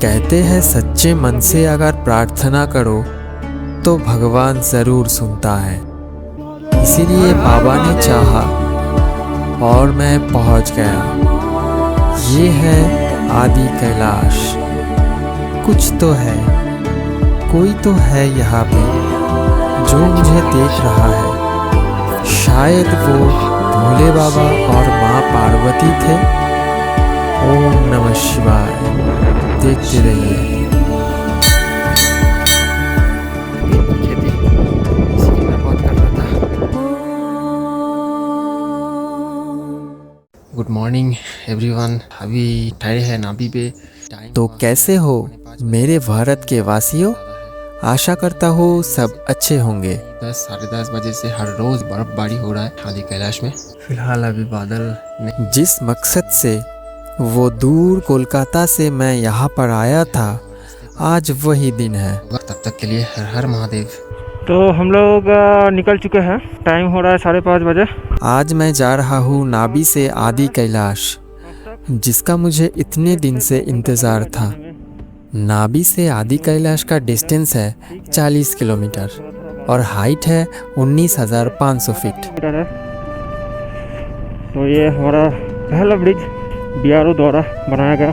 कहते हैं सच्चे मन से अगर प्रार्थना करो तो भगवान ज़रूर सुनता है। इसीलिए बाबा ने चाहा और मैं पहुंच गया। ये है आदि कैलाश। कुछ तो है, कोई तो है यहाँ पे जो मुझे देख रहा है। शायद वो भोले बाबा और माँ पार्वती थे। ओम नमः शिवाय। देखते रहिए। खेती इसी में बात कर रहा था। Good morning everyone. अभी ठहरे हैं नाभि पे। तो कैसे हो मेरे भारत के वासियों? आशा करता हूँ सब अच्छे होंगे। 10 साढ़े 10 बजे से हर रोज बर्फबारी हो रहा है आदि कैलाश में। फिलहाल अभी बादल नहीं। जिस मकसद से वो दूर कोलकाता से मैं यहाँ पर आया था, आज वही दिन है। तब तक के लिए हर हर महादेव। तो हम लोग निकल चुके हैं। टाइम हो रहा है 5:30 बजे। आज मैं जा रहा हूँ नाभि से आदि कैलाश, जिसका मुझे इतने दिन से इंतज़ार था। नाभि से आदि कैलाश का डिस्टेंस है 40 किलोमीटर और हाइट है 19,500 फीट। तो ये हमारा पहला ब्रिज BRO द्वारा बनाया गया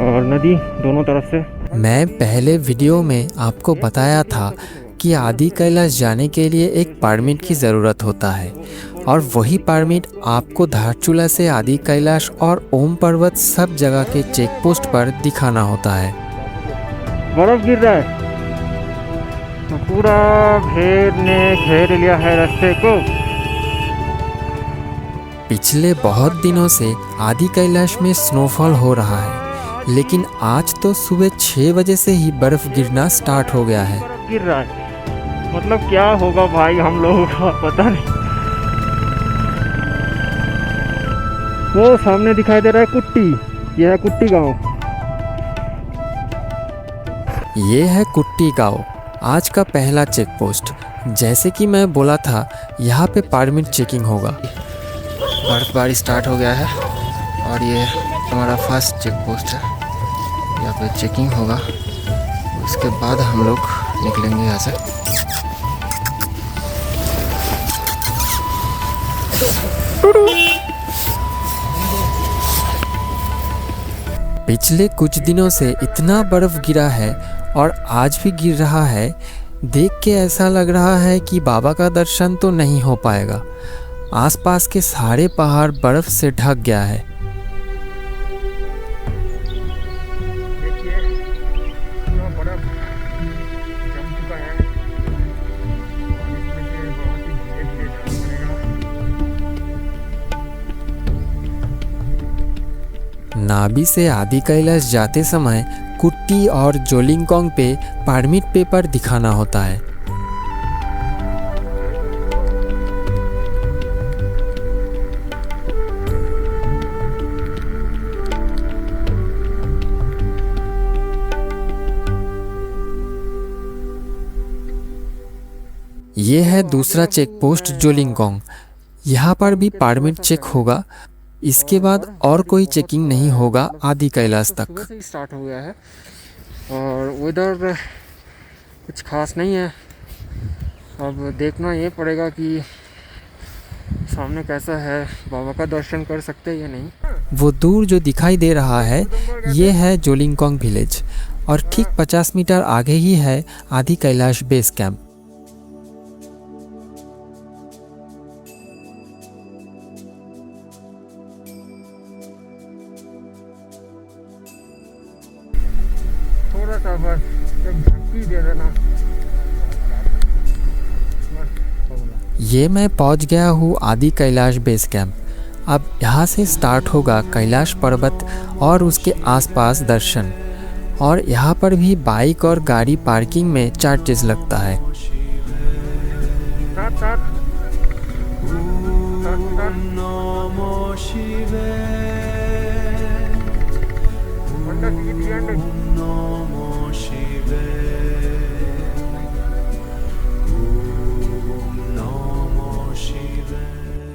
और नदी दोनों तरफ से। मैं पहले वीडियो में आपको बताया था कि आदि कैलाश जाने के लिए एक परमिट की ज़रूरत होता है और वही परमिट आपको धारचूला से आदि कैलाश और ओम पर्वत सब जगह के चेक पोस्ट पर दिखाना होता है। बर्फ गिर रहा है तो पूरा भेड़ ने घेर लिया है रास्ते को। पिछले बहुत दिनों से आदि कैलाश में स्नोफॉल हो रहा है, लेकिन आज तो सुबह 6 बजे से ही बर्फ गिरना स्टार्ट हो गया है। बर्फ गिर रहा है, मतलब क्या होगा भाई हम लोगों का पता नहीं। वो सामने दिखाई दे रहा है कुट्टी। यह है कुट्टी गांव। ये है कुट्टी गांव, आज का पहला चेक पोस्ट। जैसे कि मैं बोला था, यहाँ पे परमिट चेकिंग होगा। बर्फबारी स्टार्ट हो गया है और ये हमारा फर्स्ट चेक पोस्ट है। यहाँ पे चेकिंग होगा, उसके बाद हम लोग निकलेंगे यहाँ से। पिछले कुछ दिनों से इतना बर्फ गिरा है और आज भी गिर रहा है। देख के ऐसा लग रहा है कि बाबा का दर्शन तो नहीं हो पाएगा। आसपास के सारे पहाड़ बर्फ से ढक गया है। नाभि से आदि कैलाश जाते समय कुट्टी और जोलिंगकोंग पे परमिट पेपर दिखाना होता है। ये है दूसरा चेक पोस्ट जोलिंगकोंग। यहाँ पर भी परमिट चेक होगा। इसके बाद और कोई चेकिंग नहीं होगा आदि कैलाश तक। से स्टार्ट हो गया है और उधर कुछ खास नहीं है। अब देखना ये पड़ेगा कि सामने कैसा है, बाबा का दर्शन कर सकते हैं या नहीं। वो दूर जो दिखाई दे रहा है, ये है जोलिंगकोंग विलेज और ठीक 50 मीटर आगे ही है आदि कैलाश बेस कैंप। थोड़ा सा बस एक झटकी दे देना। ये मैं पहुंच गया हूँ आदि कैलाश बेस कैंप। अब यहाँ से स्टार्ट होगा कैलाश पर्वत और उसके आसपास दर्शन। और यहाँ पर भी बाइक और गाड़ी पार्किंग में चार्जेस लगता है।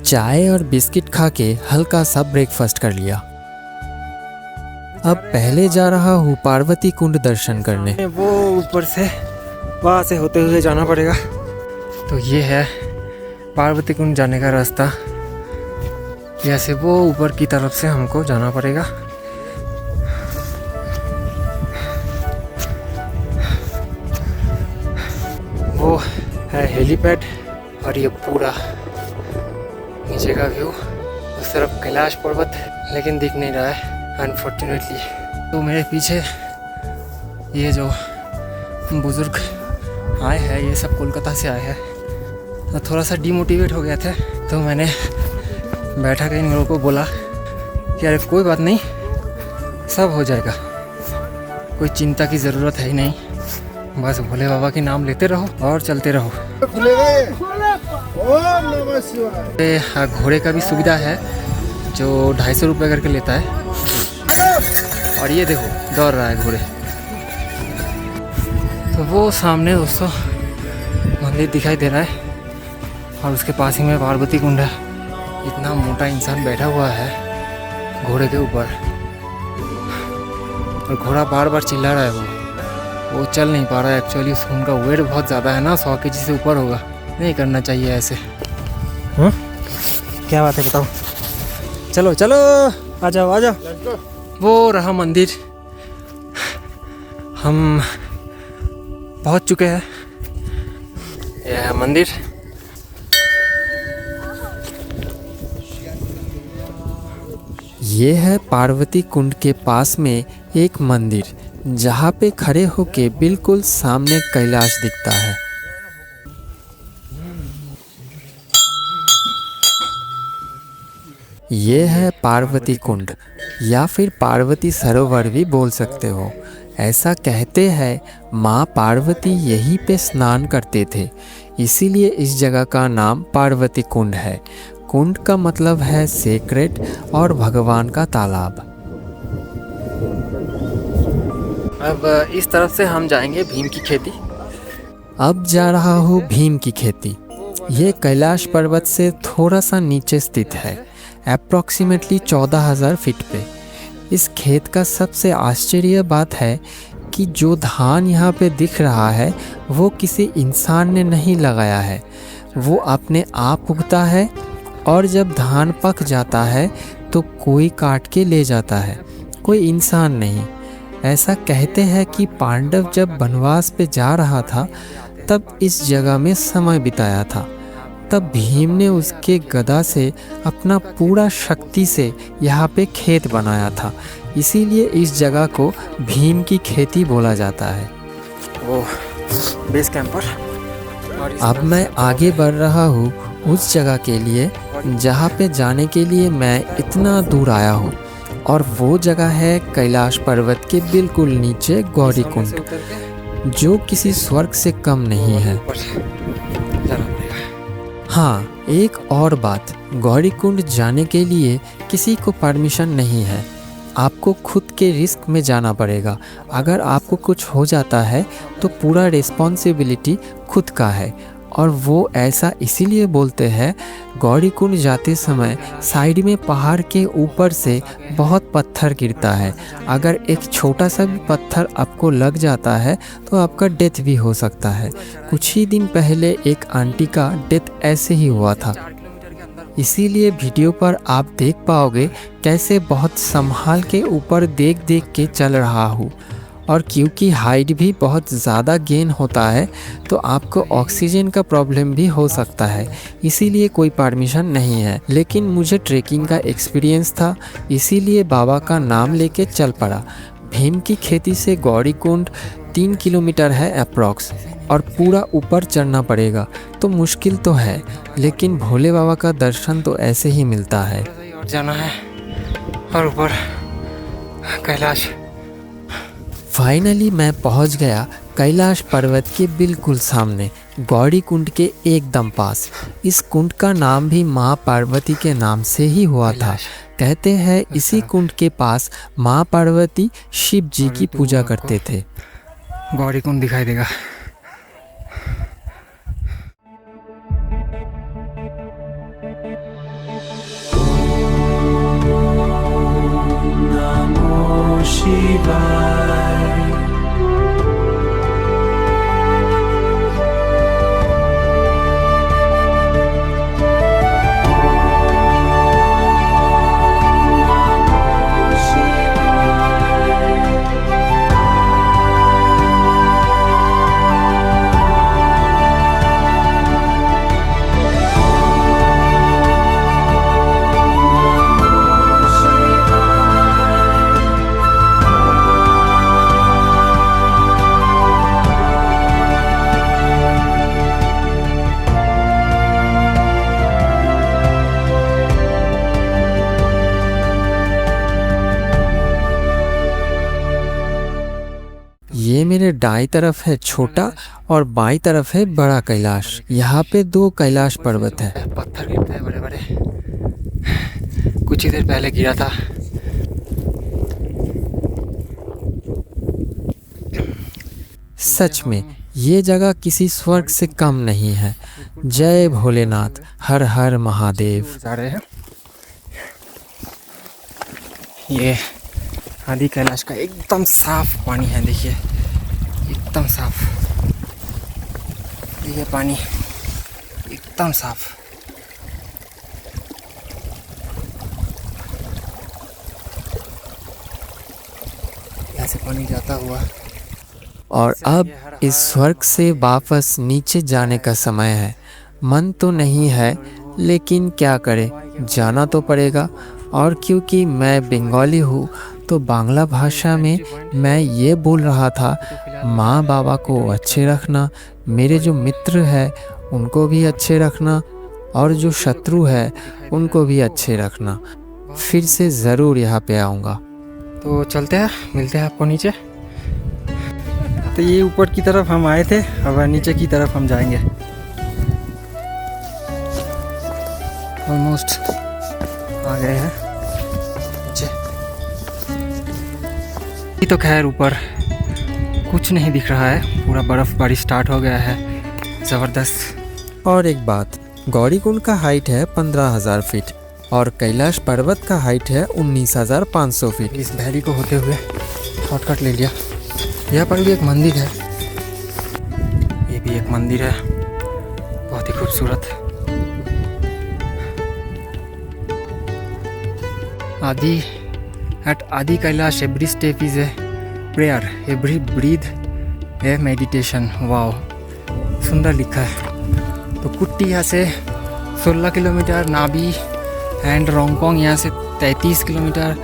चाय और बिस्किट खा के हल्का सा ब्रेकफास्ट कर लिया। अब पहले जा रहा हूँ पार्वती कुंड दर्शन करने। वो ऊपर से वहाँ से होते हुए जाना पड़ेगा। तो ये है पार्वती कुंड जाने का रास्ता। जैसे वो ऊपर की तरफ से हमको जाना पड़ेगा। वो है हेलीपैड और ये पूरा नीचे का व्यू। उस तरफ कैलाश पर्वत लेकिन दिख नहीं रहा है अनफॉर्चुनेटली। तो मेरे पीछे ये जो बुज़ुर्ग आए हैं ये सब कोलकाता से आए हैं। तो थोड़ा सा डिमोटिवेट हो गया था, तो मैंने बैठा के इन लोगों को बोला कि अरे कोई बात नहीं, सब हो जाएगा, कोई चिंता की ज़रूरत है ही नहीं, बस भोले बाबा के नाम लेते रहो और चलते रहो। घोड़े का भी सुविधा है जो 250 रुपये करके लेता है। और ये देखो दौड़ रहा है घोड़े। तो वो सामने दोस्तों मंदिर दिखाई दे रहा है और उसके पास ही में पार्वती कुंड है। इतना मोटा इंसान बैठा हुआ है घोड़े के ऊपर और घोड़ा बार बार चिल्ला रहा है। वो चल नहीं पा रहा है एक्चुअली। उनका वेट बहुत ज़्यादा है ना, 100 kg से ऊपर होगा। नहीं करना चाहिए ऐसे। हाँ क्या बात है बताओ। चलो चलो आ जाओ आ जाओ। वो रहा मंदिर, हम पहुंच चुके हैं। यह है मंदिर। ये है पार्वती कुंड के पास में एक मंदिर, जहाँ पे खड़े होके बिल्कुल सामने कैलाश दिखता है। ये है पार्वती कुंड या फिर पार्वती सरोवर भी बोल सकते हो। ऐसा कहते हैं माँ पार्वती यहीं पे स्नान करते थे, इसीलिए इस जगह का नाम पार्वती कुंड है। कुंड का मतलब है सेक्रेट और भगवान का तालाब। अब इस तरफ से हम जाएंगे भीम की खेती। अब जा रहा हूँ भीम की खेती। ये कैलाश पर्वत से थोड़ा सा नीचे स्थित है, अप्रॉक्सीमेटली 14,000 फीट पे। इस खेत का सबसे आश्चर्य बात है कि जो धान यहाँ पे दिख रहा है वो किसी इंसान ने नहीं लगाया है, वो अपने आप उगता है और जब धान पक जाता है तो कोई काट के ले जाता है, कोई इंसान नहीं। ऐसा कहते हैं कि पांडव जब वनवास पे जा रहा था तब इस जगह में समय बिताया था। तब भीम ने उसके गदा से अपना पूरा शक्ति से यहाँ पे खेत बनाया था, इसीलिए इस जगह को भीम की खेती बोला जाता है। वो बेस कैंप पर। अब मैं आगे बढ़ रहा हूँ उस जगह के लिए जहाँ पे जाने के लिए मैं इतना दूर आया हूँ, और वो जगह है कैलाश पर्वत के बिल्कुल नीचे गौरी कुंड, जो किसी स्वर्ग से कम नहीं है। हाँ, एक और बात, गौरी कुंड जाने के लिए किसी को परमिशन नहीं है, आपको खुद के रिस्क में जाना पड़ेगा। अगर आपको कुछ हो जाता है तो पूरा रिस्पॉन्सिबिलिटी खुद का है। और वो ऐसा इसीलिए बोलते हैं, गौरी कुंड जाते समय साइड में पहाड़ के ऊपर से बहुत पत्थर गिरता है। अगर एक छोटा सा भी पत्थर आपको लग जाता है तो आपका डेथ भी हो सकता है। कुछ ही दिन पहले एक आंटी का डेथ ऐसे ही हुआ था। इसीलिए वीडियो पर आप देख पाओगे कैसे बहुत संभाल के ऊपर देख देख के चल रहा हूँ। और क्योंकि हाइट भी बहुत ज़्यादा गेन होता है तो आपको ऑक्सीजन का प्रॉब्लम भी हो सकता है, इसीलिए कोई परमिशन नहीं है। लेकिन मुझे ट्रैकिंग का एक्सपीरियंस था, इसीलिए बाबा का नाम लेके चल पड़ा। भीम की खेती से गौरी कुंड 3 किलोमीटर है अप्रॉक्स, और पूरा ऊपर चढ़ना पड़ेगा, तो मुश्किल तो है, लेकिन भोले बाबा का दर्शन तो ऐसे ही मिलता है। और जाना है और ऊपर कैलाश। फाइनली मैं पहुंच गया कैलाश पर्वत के बिल्कुल सामने, गौरी कुंड के एकदम पास। इस कुंड का नाम भी माँ पार्वती के नाम से ही हुआ था। कहते हैं इसी कुंड के पास माँ पार्वती शिव जी की पूजा करते थे। गौरी कुंड दिखाई देगा। नमो ये मेरे दाईं तरफ है छोटा और बाईं तरफ है बड़ा कैलाश। यहाँ पे 2 कैलाश पर्वत है। पत्थर गिरते हैं बड़े बड़े, कुछ ही देर पहले गिरा था। सच में ये जगह किसी स्वर्ग से कम नहीं है। जय भोलेनाथ, हर हर महादेव। जा रहे हैं, ये आदि कैलाश का एकदम साफ पानी है। देखिए एकदम साफ, ये पानी एकदम साफ। ऐसे पानी जाता हुआ। और अब इस स्वर्ग से वापस नीचे जाने का समय है। मन तो नहीं है, लेकिन क्या करें, जाना तो पड़ेगा। और क्योंकि मैं बंगाली हूँ तो बांग्ला भाषा में मैं ये बोल रहा था, माँ बाबा को अच्छे रखना, मेरे जो मित्र है उनको भी अच्छे रखना, और जो शत्रु है उनको भी अच्छे रखना। फिर से ज़रूर यहाँ पे आऊँगा। तो चलते हैं, मिलते हैं आपको नीचे। तो ये ऊपर की तरफ हम आए थे, अब नीचे की तरफ हम जाएंगे। ऑलमोस्ट आ गए हैं नीचे। ये तो खैर ऊपर कुछ नहीं दिख रहा है, पूरा बर्फबारी स्टार्ट हो गया है, ज़बरदस्त। और एक बात, गौरीकुंड का हाइट है 15,000 फीट और कैलाश पर्वत का हाइट है 19,500 फीट। इस वैली को होते हुए शॉर्टकट ले लिया। यहाँ पर भी एक मंदिर है, ये भी एक मंदिर है, बहुत ही खूबसूरत। Adi at Adi Kailash every step is a prayer, every breath a meditation. Wow, सुंदर लिखा है। तो कुट्टी यहाँ से 16 किलोमीटर, नाबी एंड रोंगपोंग यहाँ से 33 किलोमीटर,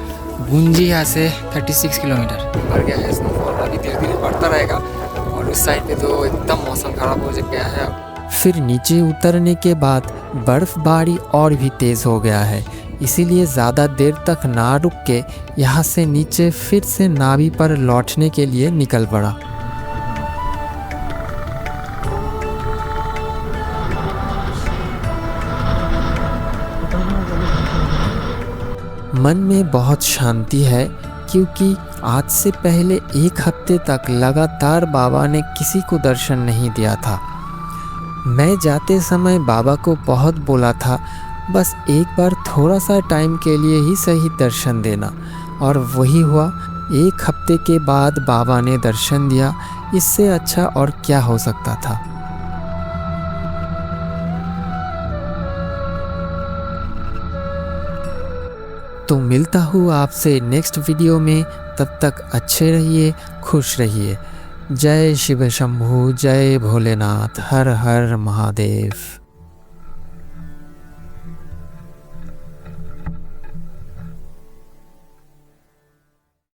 गुंजी यहाँ से 36 किलोमीटर। बढ़ गया है स्नोफॉल, अभी धीरे धीरे बढ़ता रहेगा। और उस साइड पे तो एकदम मौसम खराब हो गया है। फिर नीचे उतरने के बाद बर्फबारी और भी तेज़ हो गया है, इसीलिए ज़्यादा देर तक ना रुक के यहाँ से नीचे फिर से नावी पर लौटने के लिए निकल पड़ा। मन में बहुत शांति है, क्योंकि आज से पहले 1 हफ्ते तक लगातार बाबा ने किसी को दर्शन नहीं दिया था। मैं जाते समय बाबा को बहुत बोला था, बस एक बार थोड़ा सा टाइम के लिए ही सही दर्शन देना, और वही हुआ। 1 हफ्ते के बाद बाबा ने दर्शन दिया, इससे अच्छा और क्या हो सकता था। तो मिलता हूँ आपसे नेक्स्ट वीडियो में, तब तक अच्छे रहिए, खुश रहिए। जय शिव शंभू, जय भोलेनाथ, हर हर महादेव।